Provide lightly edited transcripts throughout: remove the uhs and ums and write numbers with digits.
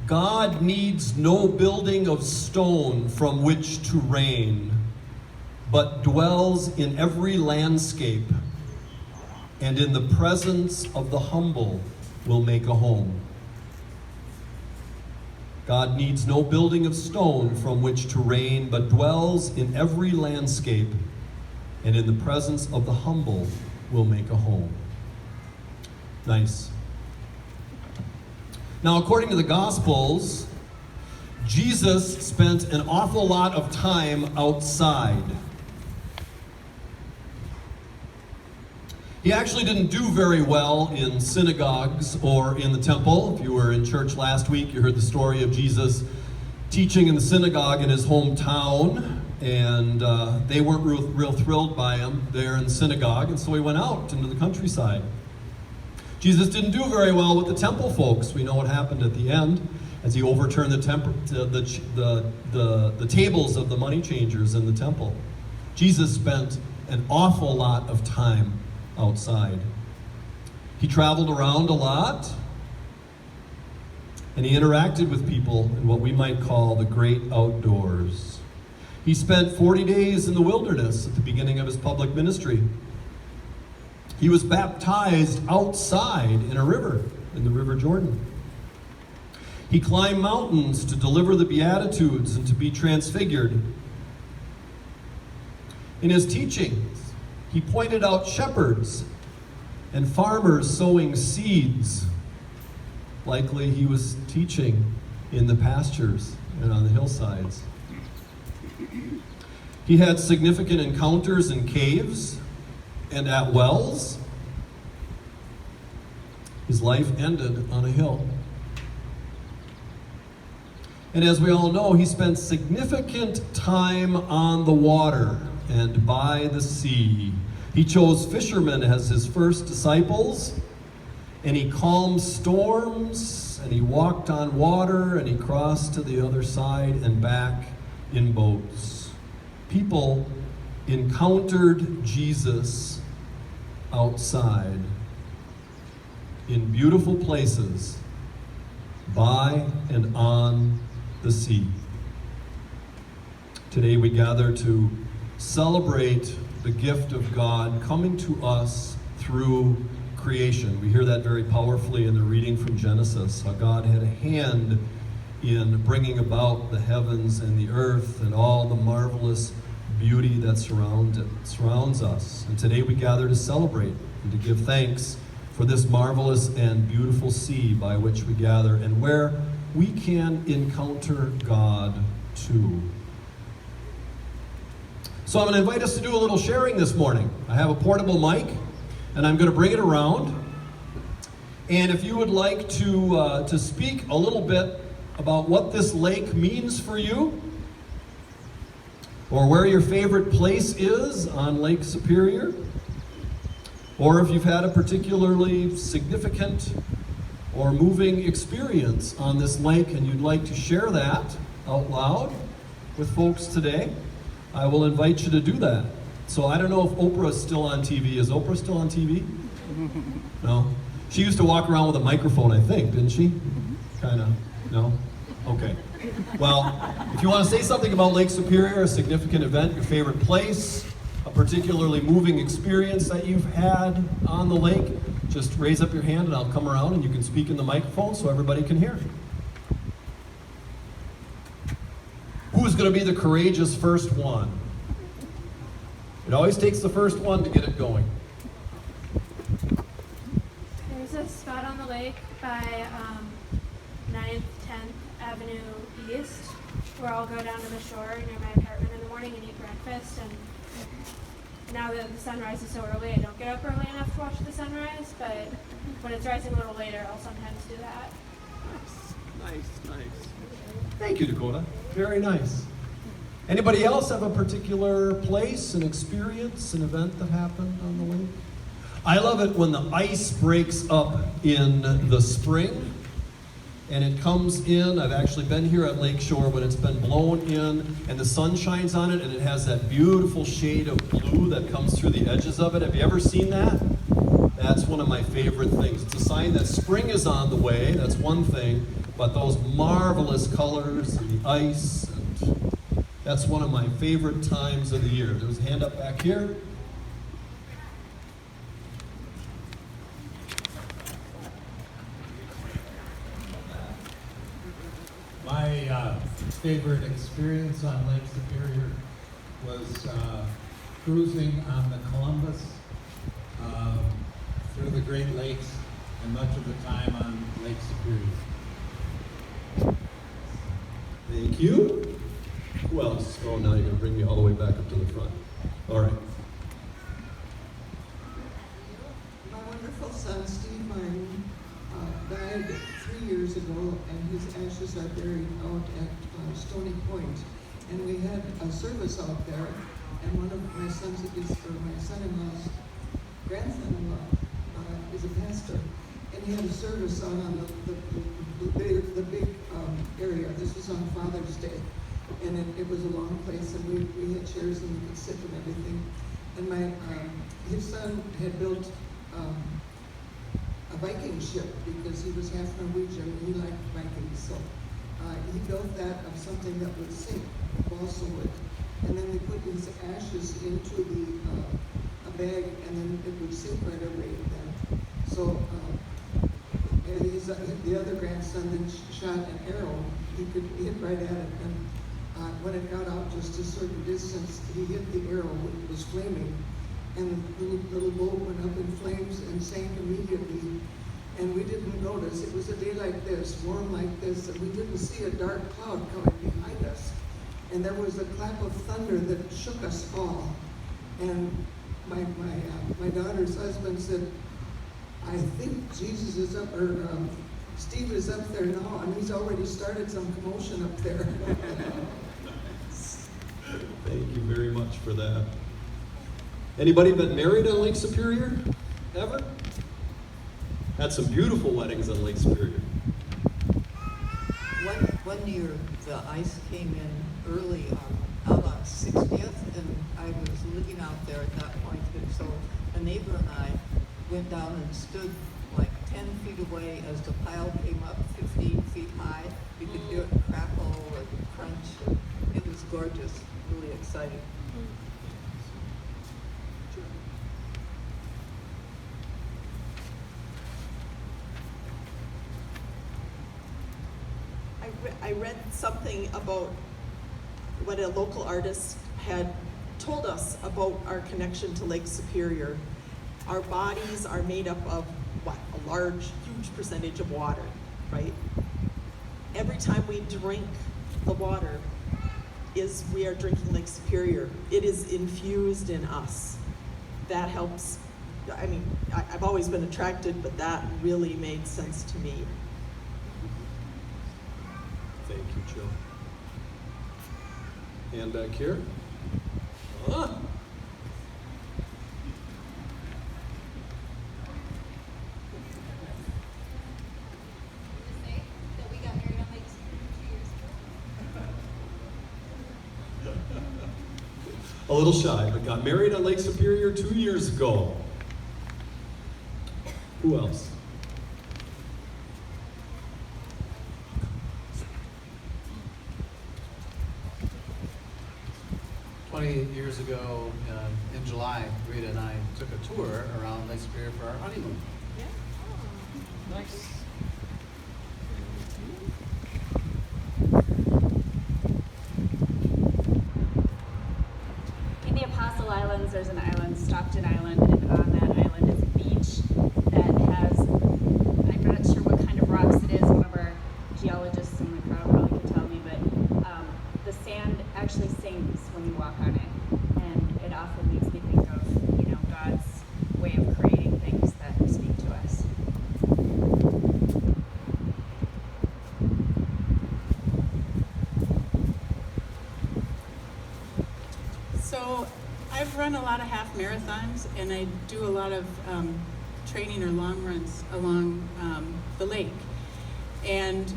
God needs no building of stone from which to reign, but dwells in every landscape, and in the presence of the humble will make a home. God needs no building of stone from which to reign, but dwells in every landscape, and in the presence of the humble will make a home. Nice. Now, according to the Gospels, Jesus spent an awful lot of time outside. He actually didn't do very well in synagogues or in the temple. If you were in church last week, you heard the story of Jesus teaching in the synagogue in his hometown, and they weren't real thrilled by him there in the synagogue, and so he went out into the countryside. Jesus didn't do very well with the temple folks. We know what happened at the end as he overturned the tables of the money changers in the temple. Jesus spent an awful lot of time outside. He traveled around a lot, and he interacted with people in what we might call the great outdoors. He spent 40 days in the wilderness at the beginning of his public ministry. He was baptized outside in a river, in the River Jordan. He climbed mountains to deliver the Beatitudes and to be transfigured. In his teachings, he pointed out shepherds and farmers sowing seeds. Likely he was teaching in the pastures and on the hillsides. He had significant encounters in caves and at wells. His life ended on a hill. And as we all know, he spent significant time on the water and by the sea. He chose fishermen as his first disciples, and he calmed storms, and he walked on water, and he crossed to the other side and back in boats. People encountered Jesus outside in beautiful places by and on the sea. Today we gather to celebrate the gift of God coming to us through creation. We hear that very powerfully in the reading from Genesis, how God had a hand in bringing about the heavens and the earth and all the marvelous beauty that surrounds us. And today we gather to celebrate and to give thanks for this marvelous and beautiful sea by which we gather and where we can encounter God too. So I'm going to invite us to do a little sharing this morning. I have a portable mic, and I'm going to bring it around. And if you would like to speak a little bit about what this lake means for you, or where your favorite place is on Lake Superior, or if you've had a particularly significant or moving experience on this lake and you'd like to share that out loud with folks today, I will invite you to do that. So I don't know if Oprah's still on TV. Is Oprah still on TV? No? She used to walk around with a microphone, I think, didn't she? Kind of. No? Okay. Well, if you want to say something about Lake Superior, a significant event, your favorite place, a particularly moving experience that you've had on the lake, just raise up your hand and I'll come around and you can speak in the microphone so everybody can hear. Who's going to be the courageous first one? It always takes the first one to get it going. There's a spot on the lake by 9th, 10th Avenue East where I'll go down to the shore near my apartment in the morning and eat breakfast. And now that the sunrise is so early, I don't get up early enough to watch the sunrise, but when it's rising a little later, I'll sometimes do that. Nice. Thank you, Dakota. Very nice. Anybody else have a particular place, an experience, an event that happened on the lake? I love it when the ice breaks up in the spring and it comes in. I've actually been here at Lakeshore when it's been blown in and the sun shines on it and it has that beautiful shade of blue that comes through the edges of it. Have you ever seen that? That's one of my favorite things. It's a sign that spring is on the way, that's one thing, but those marvelous colors and the ice, and that's one of my favorite times of the year. There's a hand up back here. My favorite experience on Lake Superior was cruising on the Columbus through the Great Lakes, and much of the time on Lake Superior. Thank you. Who else? Oh, now you're going to bring me all the way back up to the front. All right. My wonderful son, Steve Martin, died 3 years ago, and his ashes are buried out at Stony Point. And we had a service out there, and one of my my son-in-law's grandson-in-law is a pastor, and he had a service out on the big area. This was on Father's Day, and it was a long place, and we had chairs and we could sit and everything. And his son had built a Viking ship because he was half Norwegian and he liked Vikings. So he built that of something that would sink, balsa wood. And then they put his ashes into a bag, and then it would sink right away then. So the other grandson then shot an arrow. He could hit right at it, and when it got out just a certain distance, he hit the arrow, it was flaming. And the little boat went up in flames and sank immediately. And we didn't notice. It was a day like this, warm like this, and we didn't see a dark cloud coming behind us. And there was a clap of thunder that shook us all. And my daughter's husband said, "I think Jesus is up, or Steve is up there now, and he's already started some commotion up there." Thank you very much for that. Anybody been married on Lake Superior? Ever? Had some beautiful weddings on Lake Superior. One year, the ice came in early on 60th, and I was living out there at that point, and so a neighbor and I went down and stood like 10 feet away as the pile came up 15 feet high. You could hear it crackle and crunch. It was gorgeous, really exciting. I read something about what a local artist had told us about our connection to Lake Superior. Our bodies are made up of what? A large, huge percentage of water, right? Every time we drink the water we are drinking Lake Superior. It is infused in us. That helps. I mean, I've always been attracted, but that really made sense to me. Thank you, Jill. Hand back here. That we got married on Lake Superior 2 years ago. A little shy, but got married on Lake Superior 2 years ago. Who else? 28 years ago, in July, Rita and I took a tour around Lake Superior for our honeymoon. Yeah. Nice. In the Apostle Islands, there's an island, Stockton Island, and on that island is a beach that has, I'm not sure what kind of rocks it is, one of our geologists in the crowd probably could tell me, but the sand actually sings when you walk on it, and it often makes me think of, God's way of creating things that speak to us. So I've run a lot of half marathons, and I do a lot of training or long runs along the lake. And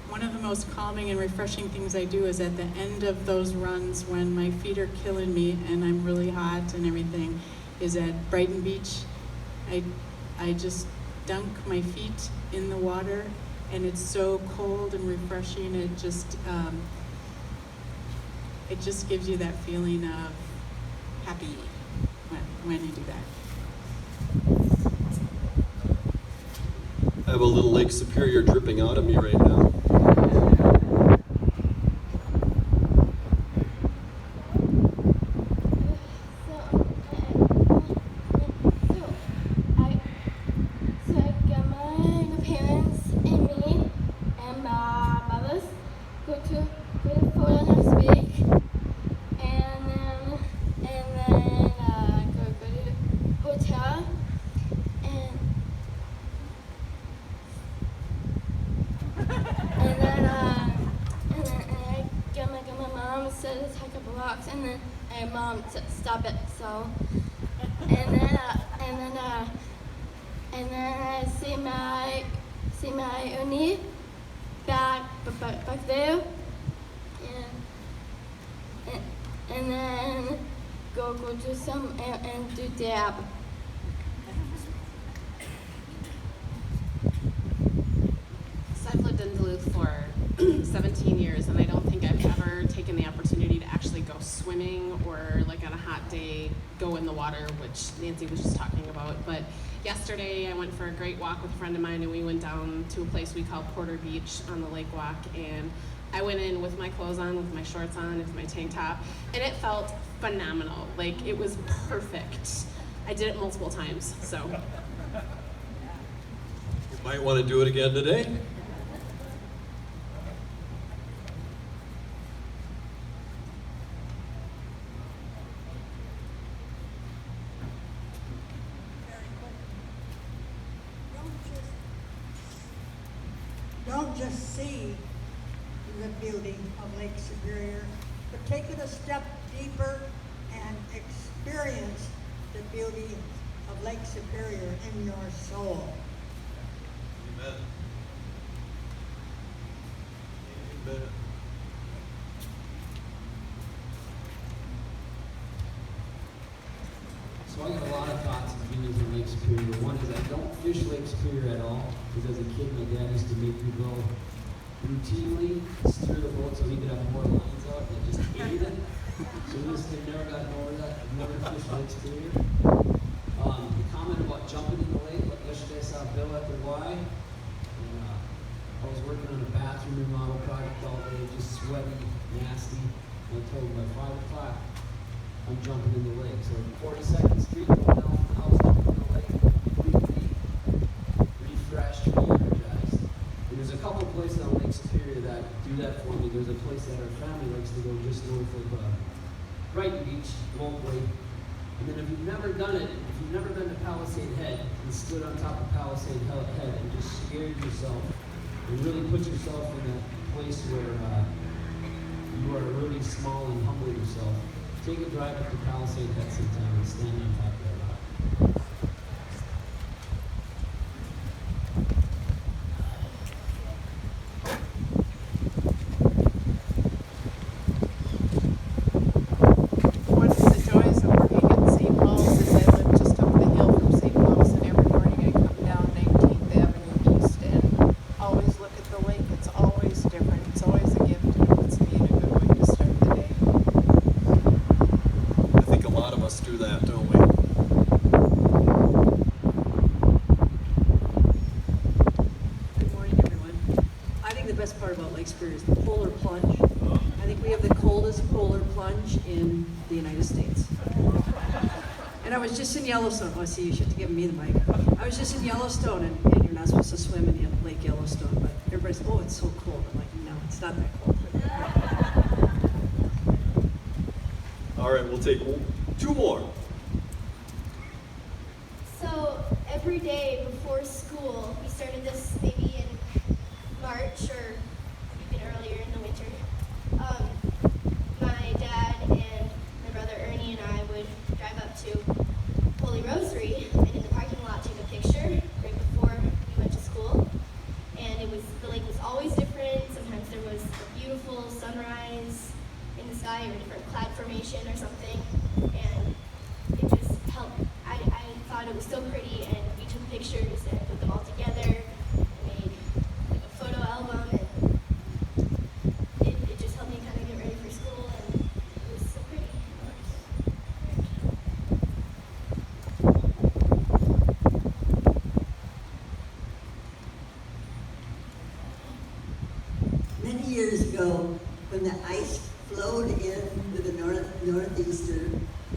one of the most calming and refreshing things I do is at the end of those runs, when my feet are killing me and I'm really hot and everything, is at Brighton Beach. I I just dunk my feet in the water, and it's so cold and refreshing. It just gives you that feeling of happy when you do that. I have a little Lake Superior dripping out of me right now. So my parents and me and my brothers go to Florida next week, and then go to hotel, and then I get my mom said to take up a box, and then mom said stop it. So and then I see my uni back there, and then go do some and do dab. So I've lived in Duluth for 17 years, and I don't think I've ever taken the opportunity to actually go swimming or, like, on a hot day, go in the water, which Nancy was just talking about. But yesterday I went for a great walk with a friend of mine, and we went down to a place we call Porter Beach on the lake walk, and I went in with my clothes on, with my shorts on, with my tank top, and it felt phenomenal. Like, it was perfect. I did it multiple times, so. You might want to do it again today. Don't just see the beauty of Lake Superior, but take it a step deeper and experience the beauty of Lake Superior in your soul. Amen. Amen. So I got a lot of thoughts and feelings on Lake Superior. One is I don't fish Lake Superior at all, because as a kid my dad used to make me go routinely steer the boat so he could have more lines out, and I just hated it. So this thing never got over that. I've never fished Lake Superior. The comment about jumping in the lake, like yesterday I saw Bill at the Y, and I was working on a bathroom remodel project all day, just sweaty, nasty, and I told him by 5 o'clock, I'm jumping in the lake. So 42nd Street, going down the house, jumping in the lake, completely refreshed, re-energized. And there's a couple of places on Lake Superior that do that for me. There's a place that our family likes to go just north of Brighton Beach, Oakley. And then if you've never done it, if you've never been to Palisade Head and stood on top of Palisade Head and just scared yourself and really put yourself in a place where you are really small and humble yourself, take a drive up to Palisade Head sometime and stand on top of that rock. One of the joys of working at St. Paul's is I live just up the hill from St. Paul's, and every morning I come down 19th Avenue East and always look at the lake. It's always different. It's always a gift, and it puts me in a good way to start the day. I think a lot of us do that, don't we? Good morning, everyone. I think the best part about Lake Superior is the polar plunge. I think we have the coldest polar plunge in the United States. And I was just in Yellowstone. Oh, I see, you should have given me the mic. I was just in Yellowstone, and you're not supposed to swim in Lake Yellowstone, but everybody says, oh, it's so cold. I'm like, no, it's not that cold. All right, we'll take two more. So every day before school, we started this maybe in March or even earlier in the winter. My dad and my brother Ernie and I would drive up to Holy Rosary and in the parking lot take a picture right before we went to school. And the lake was always different. Sometimes there was a beautiful sunrise in the sky or a different cloud formation or something. And it just helped. I thought it was so pretty, and we took pictures many years ago, when the ice flowed in with the northeaster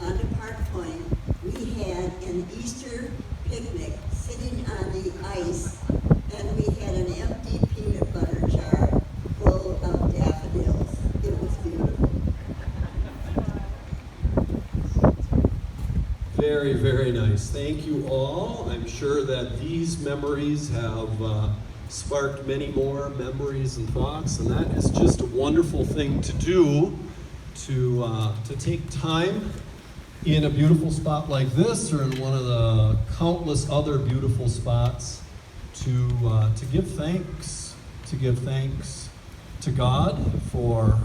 onto Park Point, we had an Easter picnic sitting on the ice, and we had an empty peanut butter jar full of daffodils. It was beautiful. Very, very nice. Thank you all. I'm sure that these memories have sparked many more memories and thoughts, and that is just a wonderful thing to do, to take time in a beautiful spot like this, or in one of the countless other beautiful spots, to give thanks, to God for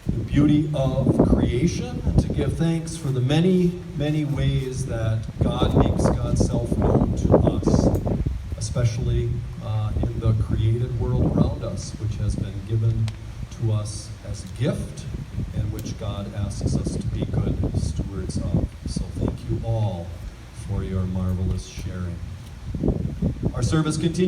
the beauty of creation, to give thanks for the many, many ways that God makes God's self known to us, especially in the created world around us, which has been given to us as a gift, and which God asks us to be good stewards of. So thank you all for your marvelous sharing. Our service continues.